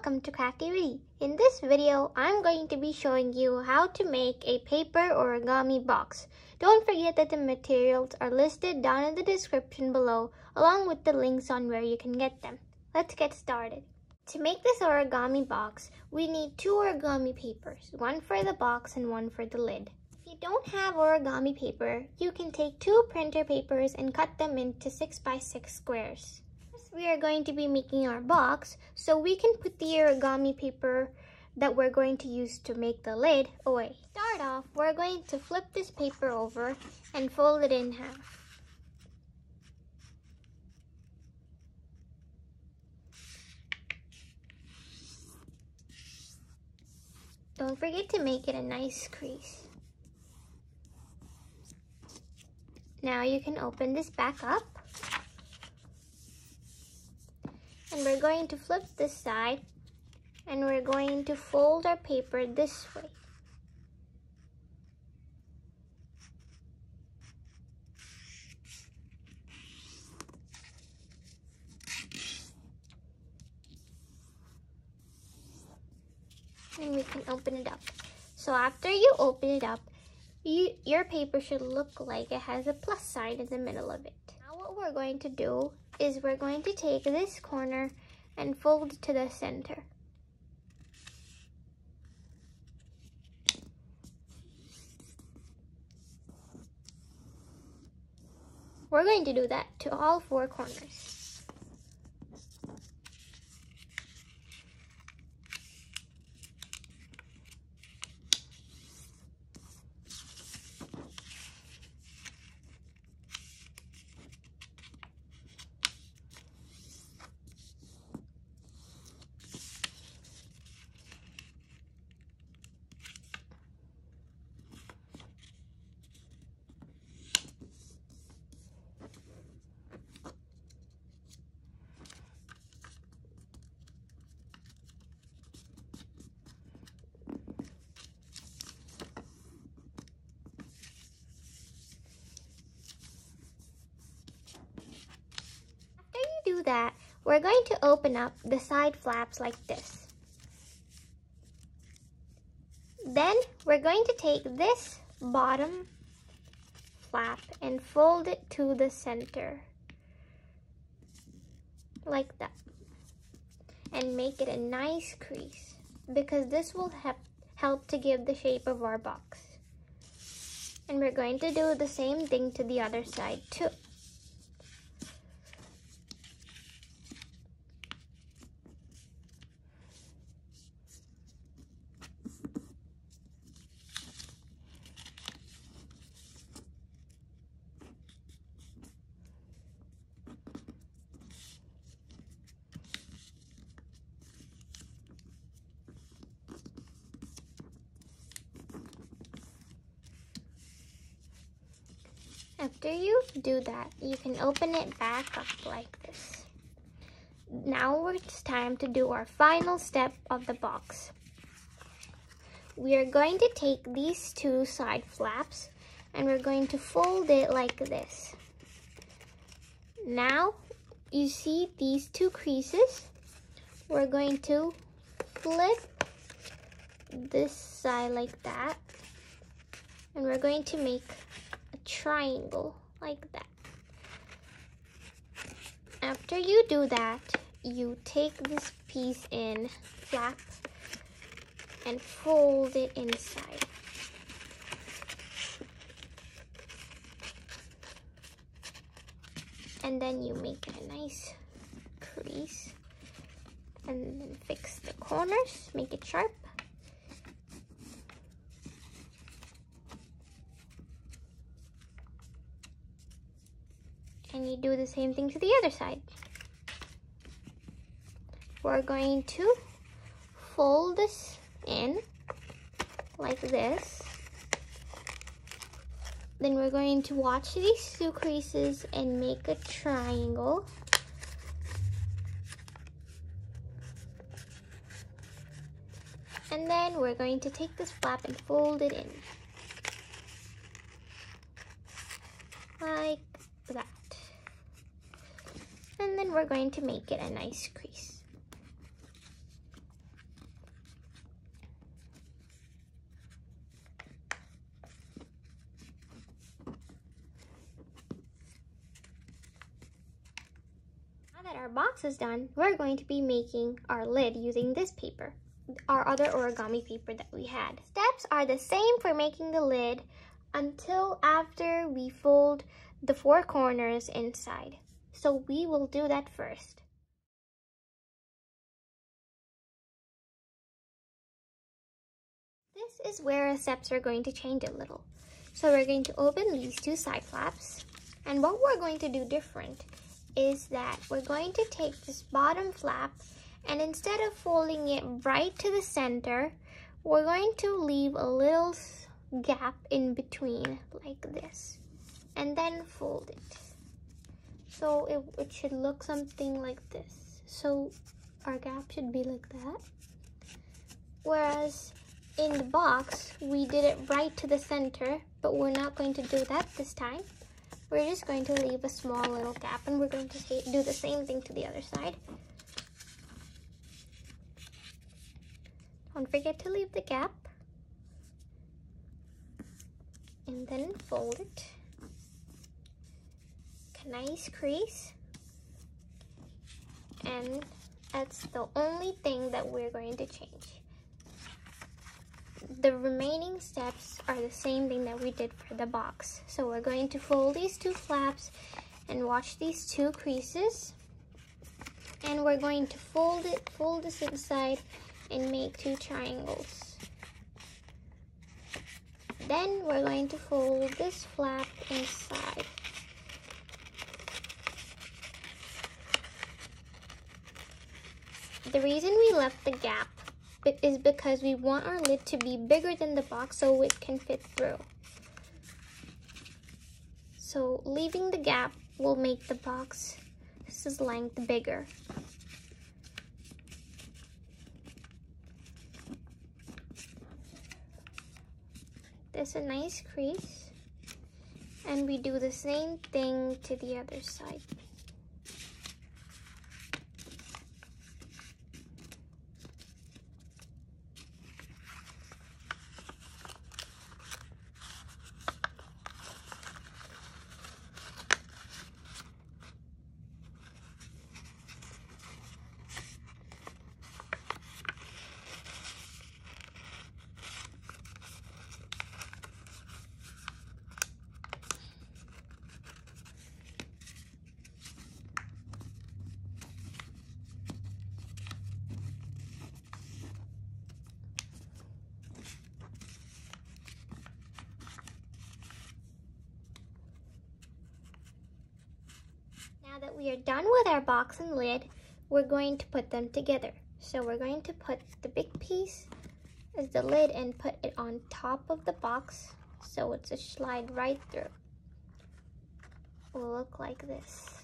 welcome to Crafty Viddy. In this video, I'm going to be showing you how to make a paper origami box. Don't forget that the materials are listed down in the description below, along with the links on where you can get them. Let's get started. To make this origami box, we need 2 origami papers, one for the box and one for the lid. If you don't have origami paper, you can take 2 printer papers and cut them into 6x6 squares. We are going to be making our box, so we can put the origami paper that we're going to use to make the lid away. To start off, we're going to flip this paper over and fold it in half. Don't forget to make it a nice crease. Now you can open this back up. And we're going to flip this side and we're going to fold our paper this way. And we can open it up. So after you open it up, your paper should look like it has a plus sign in the middle of it. Now what we're going to do is we're going to take this corner and fold to the center. We're going to do that to all 4 corners. Do that, we're going to open up the side flaps like this. Then we're going to take this bottom flap and fold it to the center like that, and make it a nice crease because this will help to give the shape of our box. And we're going to do the same thing to the other side too. After you do that, you can open it back up like this. Now it's time to do our final step of the box. We are going to take these 2 side flaps and we're going to fold it like this. Now you see these 2 creases. We're going to flip this side like that, and we're going to make triangle like that. After you do that, you take this piece in, flap, and fold it inside. And then you make a nice crease, and then fix the corners, make it sharp. And you do the same thing to the other side. We're going to fold this in like this. Then we're going to watch these 2 creases and make a triangle. And then we're going to take this flap and fold it in. Like that. And then we're going to make it a nice crease. box is done, we're going to be making our lid using this paper, our other origami paper that we had. Steps are the same for making the lid until after we fold the 4 corners inside. So we will do that first. This is where our steps are going to change a little. So we're going to open these 2 side flaps, and what we're going to do different is that we're going to take this bottom flap, and instead of folding it right to the center, we're going to leave a little gap in between like this, and then fold it. So it should look something like this. So our gap should be like that. Whereas in the box, we did it right to the center, but we're not going to do that this time. We're just going to leave a small little gap, and we're going to do the same thing to the other side. Don't forget to leave the gap. And then fold it. A nice crease. And that's the only thing that we're going to change. The remaining steps are the same thing that we did for the box. So we're going to fold these 2 flaps and watch these 2 creases. And we're going to fold this inside and make 2 triangles. Then we're going to fold this flap inside. The reason we left the gap is because we want our lid to be bigger than the box so it can fit through. So leaving the gap will make the box's length bigger. There's a nice crease, and we do the same thing to the other side. Now that we are done with our box and lid, we're going to put them together. So we're going to put the big piece as the lid and put it on top of the box so it's a slide right through. It will look like this.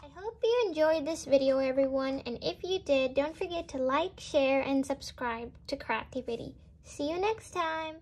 I hope you enjoyed this video, everyone, and if you did, don't forget to like, share, and subscribe to Crafty Viddy. See you next time!